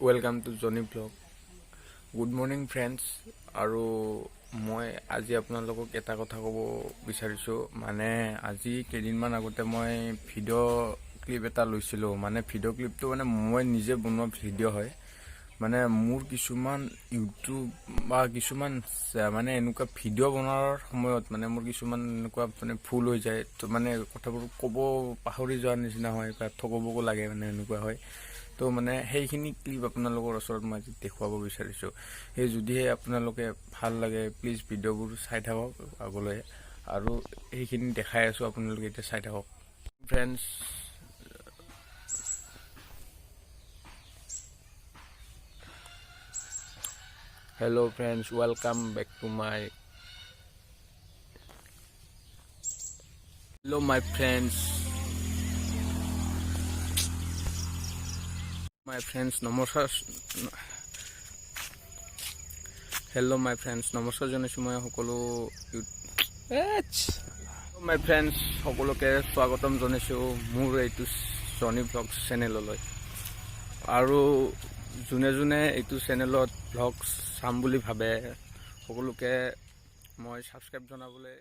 Welcome to Johnny blog. Good morning friends. আৰু মই আজি আপোনালোকক এটা কথা ক'ব বিচাৰিছোঁ। মানে আজি কেইদিনমান আগতে মই ভিডিঅ' ক্লিপ এটা লৈছিলোঁ। মানে ভিডিঅ' ক্লিপটো মানে মই নিজে বনোৱা ভিডিঅ' হয়। মানে মোৰ কিছুমান ইউটিউব বা কিছুমান মানে এনেকুৱা ভিডিঅ' বনোৱাৰ সময়ত মানে মোৰ কিছুমান এনেকুৱা মানে ভুল হৈ যায়। তো মানে কথাবোৰ ক'ব পাহৰি যোৱাৰ নিচিনা হয় বা থকবকো লাগে, মানে এনেকুৱা হয়। তো মানে সেইখিনি ক্লিপ আপোনালোকৰ ওচৰত মই আজি দেখুৱাব বিচাৰিছোঁ। সেই যদিহে আপোনালোকে ভাল লাগে প্লিজ ভিডিঅ'বোৰ চাই থাকক আগলৈ, আৰু সেইখিনি দেখাই আছোঁ, আপোনালোকে এতিয়া চাই থাকক friends. Hello friends, welcome back to my hello my friends নমস্কাৰ। হেল্ল' মাই ফ্ৰেণ্ডছ, নমস্কাৰ জনাইছোঁ মই সকলো মাই ফ্ৰেণ্ডছ সকলোকে স্বাগতম জনাইছোঁ মোৰ এইটো জনি ব্লগ চেনেললৈ। আৰু যোনে যোনে এইটো চেনেলত ব্লগ চাম বুলি ভাবে সকলোকে মই ছাবস্ক্ৰাইব জনাবলৈ